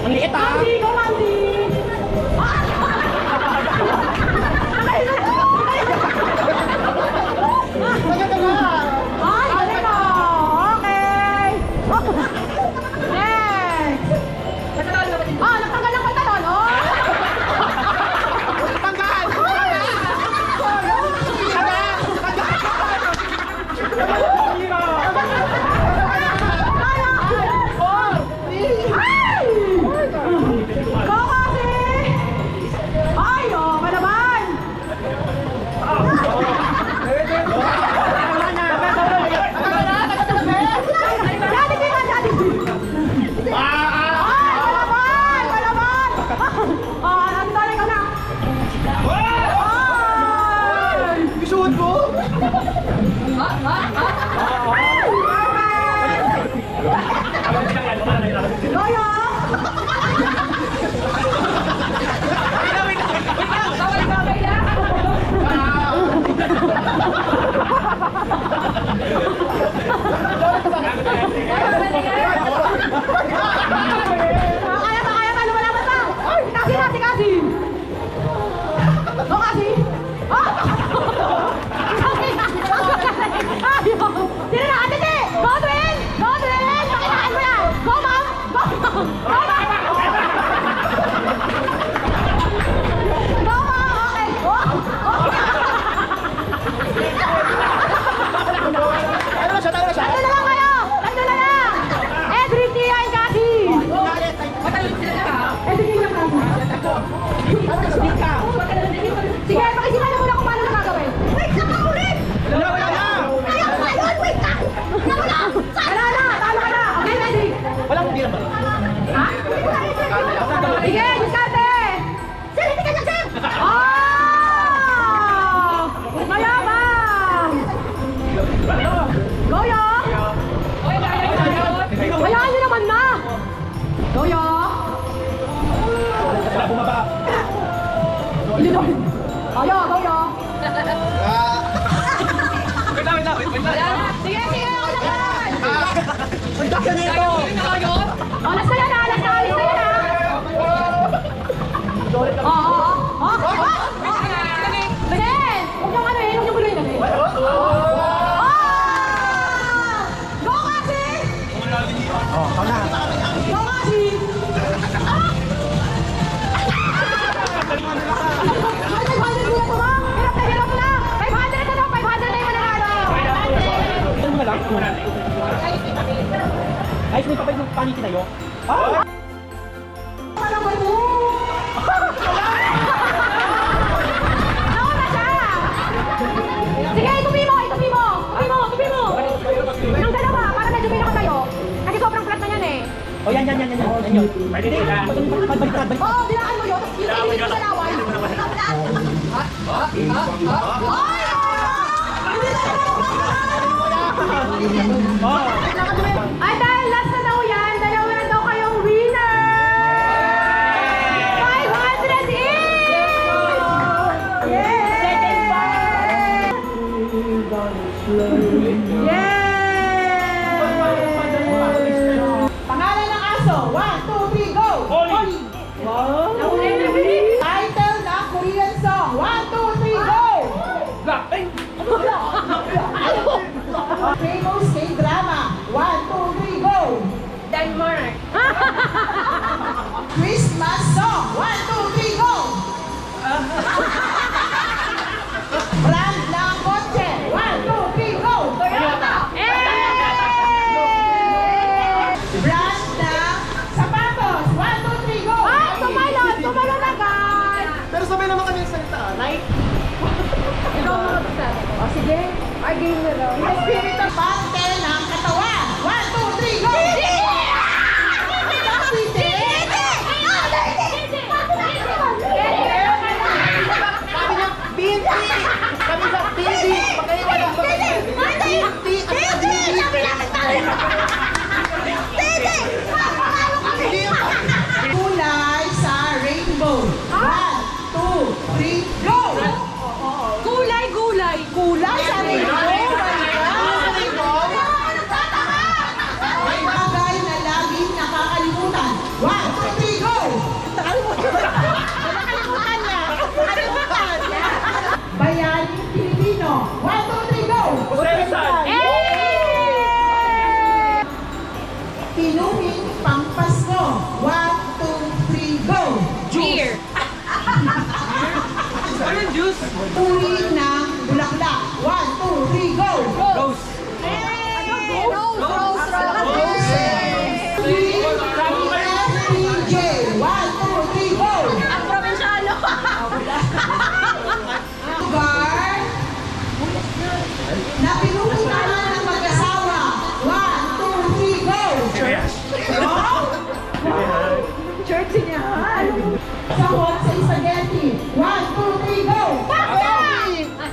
Ang liit ah! Ay, may papay ng paniki na yun. Ah! Nauna siya! Sige, itupi mo! Ng dalawa, para medyo may nakatayo. Kasi sobrang flat na yan eh. O yan. Yan yun. Pwede nila. Balik. Oo, dilaan mo yun. Tapos yung sa laway. Ay, dahil last na daw yan, dalawa na daw kayong winner! 500 each! Second part! Pangalan ng aso, 1, 2, 3, go! Oli! Title ng Korean song, 1, 2, 3, go! Blackpink! Famous K-drama, 1, 2, 3, go! Denmark. Christmas song, 1, 2, 3, go! Brand ng kotse, 1, 2, 3, go! Toyota. Brand ng sapatos, 1, 2, 3, go! Ah, tumalon agad! Pero sabay naman kami yung salita. Like? Ikaw mga basta. O sige, Ay, game na daw. espiritu parte ng katawan, 1, 2, 3, go! Sabi niya, BNT! Sabi sa TV! Pagkaiwala ko. BNT at BNT! Pampasko. 1, 2, 3, go! Beer. Uri ng bulaklak. 1, 2, 3, go! Rose. Rose. PFPJ. 1, 2, 3, go! Ang probinsyano. Lugar na pinupuntahan ng mag-asawa. 1, 2, 3, go! Church niya. Sahot sa spaghetti. 1, 2, 3, go!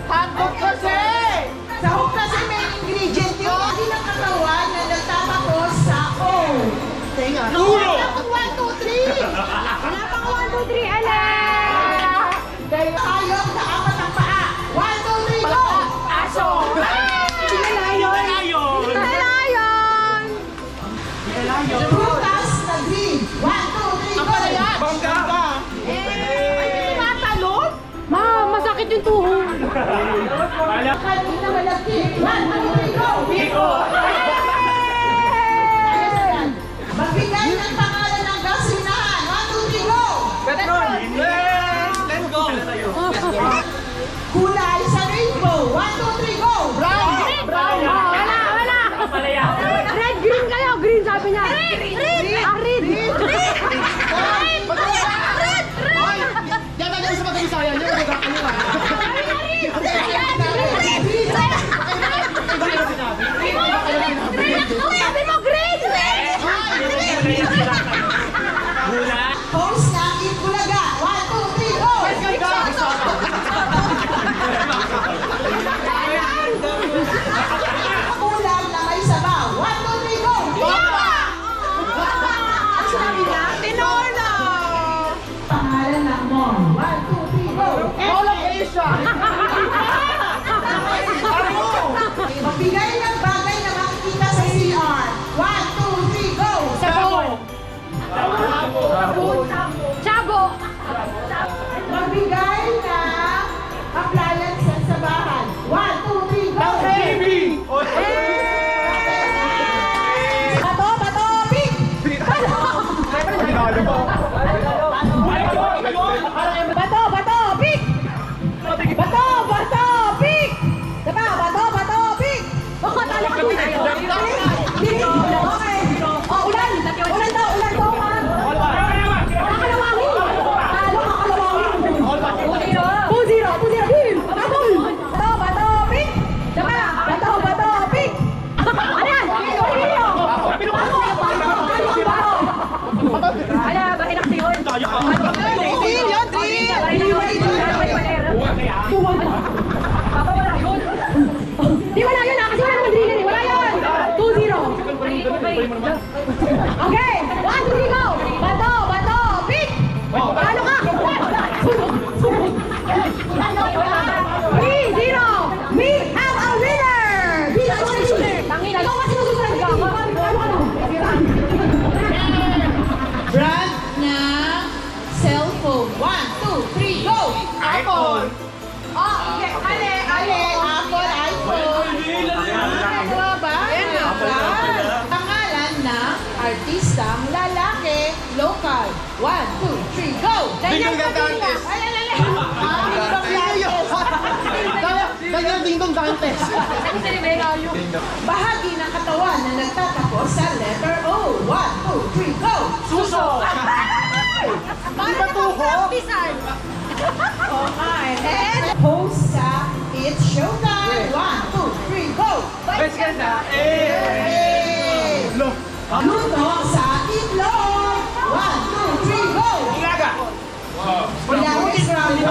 Hotdog kasi! Sahot kasi may ingredient yung hindi ng katawan na nagtatapos sa O. Tenga. Wala pang 1, 2, 3! Wala pang 1, 2, 3. Ala! Hayop na apat ang paa. 1, 2, 3, go! Aso. Lion. Prutas na green. 1, 2, 3, go! Bangga! Tumatalon? Ma, masakit yung tuhod. Kanina malaki. 1, 2, 3, go! Magbigay ng pangalan ng gasolinahan. 1, 2, 3, go! Let's go! Kulay sa rainbow. 1, 2, 3, go! Brown! Wala. Red, green kayo. Green sabi niya. Red. Red. Ay! Yan na sa Magabisayan. Yan ang magkakano ka. Sabi mo, green. Host ng Itbulaga. 1, 2, 3, go! Ulam na may sabaw. 1, 2, 3, go! Sabi niya, tinola! Pangalan ng mall. 1, 2, 3, go! All of Asia! Magbigay ng bagay na makikita sa CR. 1, 2, 3, go! Chabo. Magbigay ng appliances sa bahay. 1, 2, 3, go! Bato, pick! Bato, pick! Bato, pick! Diba? Bato, pick! Bakit talo ka doon tayo? Okay. Oh, ulan! Ulan daw, ha? Kakalawangin! Talo, kakalawangin! 2-0, team! Bato, pick! Diba? Bato, pick! Ano yan? Ala, bakit naksi yun? Di wala yun kasi wala naman driller eh. Wala yun. 2-0. Okay. 1, 2, 3, go. Bato, pick. Talo ka. 3-0. We have a winner. Tangina. Ikaw kasi nasusunod ka. Brand ng cellphone. 1, 2, 3, go. Apple! Oh, okay. Ale, Apple, iPhone. Dalawa ba? Pangalan ng artistang lalaki, local. 1, 2, 3, go! Dingdong Dantes! Ganyan Dingdong Dantes! Bahagi ng katawan na nagtatapos sa letter O. 1, 2, 3, go! Suso! Di ba tuhok? Okay. And host sa It's Showtime. 1, 2, 3, go! Best ganda! Eh! Look! Luto sa itlog. 1, 2, 3, go! Ilaga! Ilawin scramble.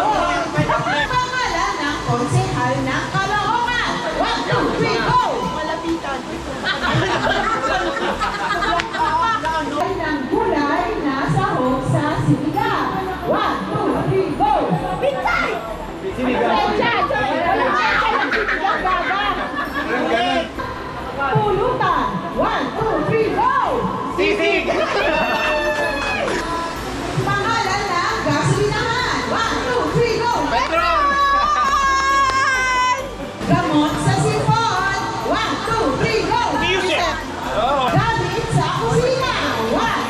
Pangalan ng konsehal ng Caloocan. 1, 2, 3, go! Malapitan. Ng gulay na sahog sa sinigang. 1, 2, 3, go! Pitsay! Pulutan. 1, 2, 3, go! Sisig! Pangalan ng gasolinahan. 1, 2, 3, go! Petron! Gamot sa sipon. 1, 2, 3, go! Music! Oh! Gamit sa kusina. 1,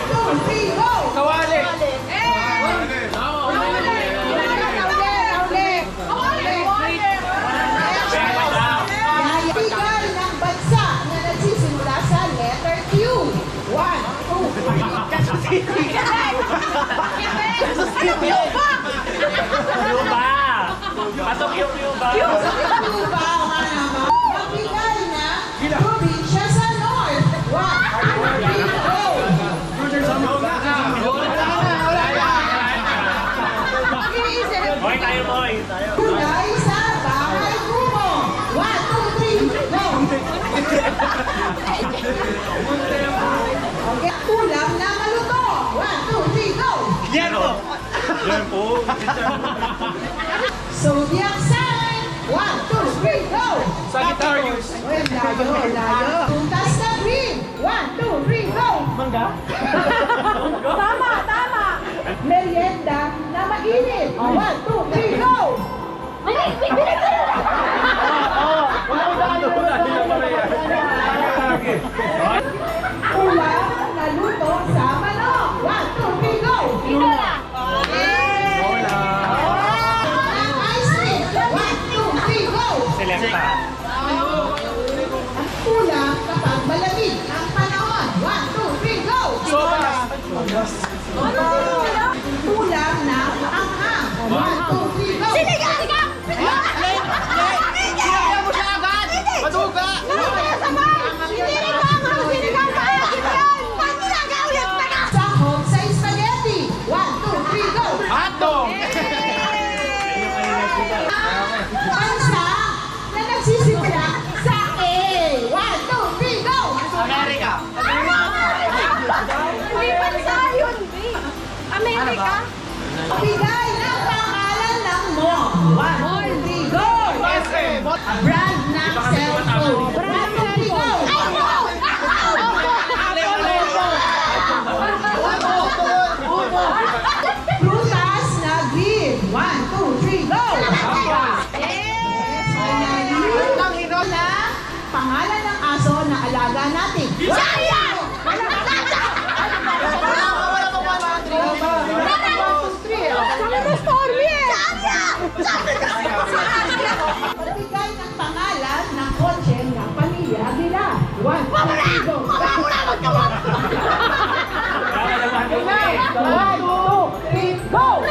Yuba! Patok yung Yuba! Cuba, magbigay na probinsya sa North. 1, 2, 3, go! Boy, tayo boy! Kulay sa bahay kumo. 1, 2, 3, go! Okay, ulam na maluto. 1, 2, 3, go! Yan po! Yan po! Zodiac sign. 1, 2, 3, go! Sagittarius. Uy, layo. Tuntas na green. 1, 2, 3, go! Tama. Merienda na mainit. 1, 2, 3, go! Ulam na luto sa manok. 1, 2, 3, go! Ice cream. 1, 2, 3, go! Selecta! Ulam kapag malamig ang panahon. 1, 2, 3, go! Ulam na anghang. 1, 2, 3, go! Sinakyan mo siya agad! Maduga! Sahog sa spaghetti. 1, 2, 3, go! Hotdog! Bansa na nagsisimula sa A. 1, 2, 3, go! Amerika! Amerika? Bigay ng pangalan ng mo. 1, 2, 3, go! SM! Brand ng cellphone. 1, 2, 3, go! Prutas na green. 1, 2, 3, go! Na pangalan ng aso na alaga natin. Pagbigay ng pangalan ng kotse ng pamilya nila. 1, 2, 3, go! 1, 2, 3, go!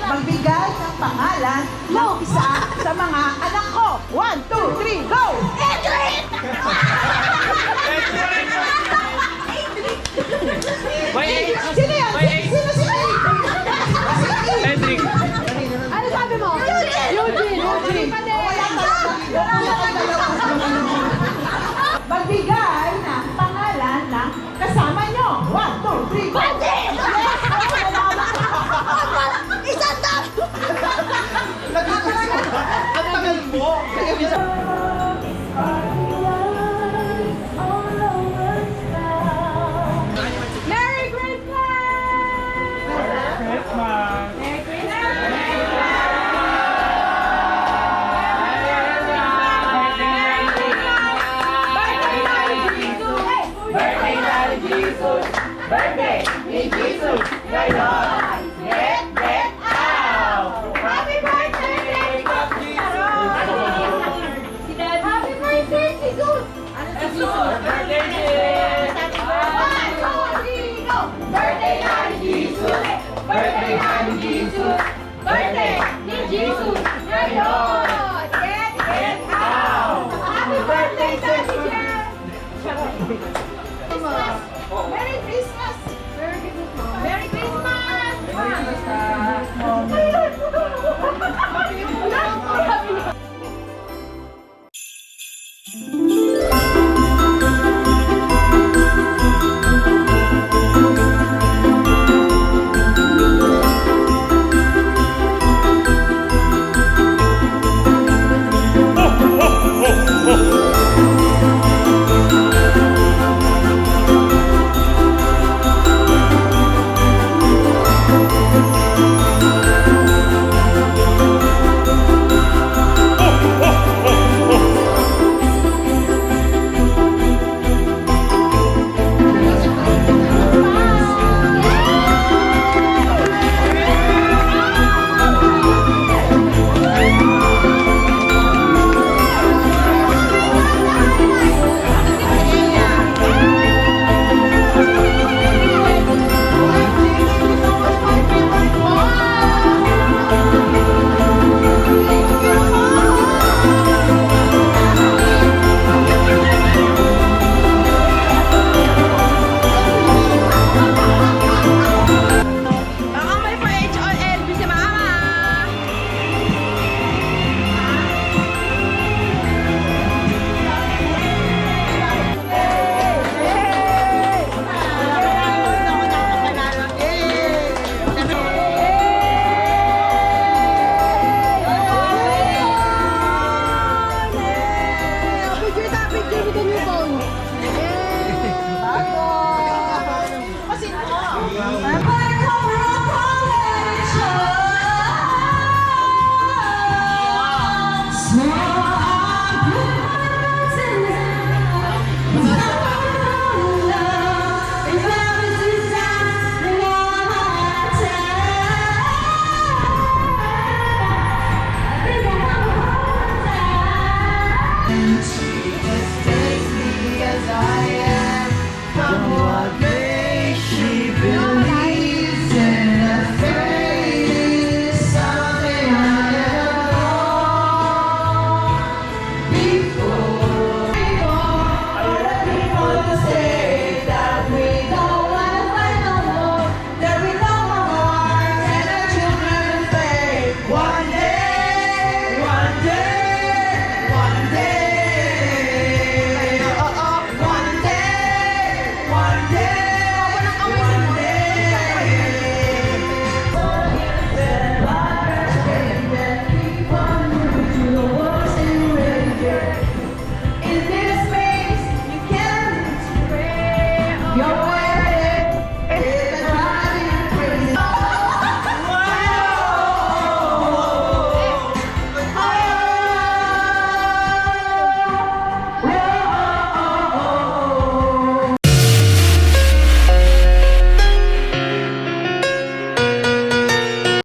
Magbigay ng pangalan ng isa sa mga anak ko. 1, 2, 3, go! Sino yan? Sino? Hendrik! Ano sabi mo? Eugene. Wala ka.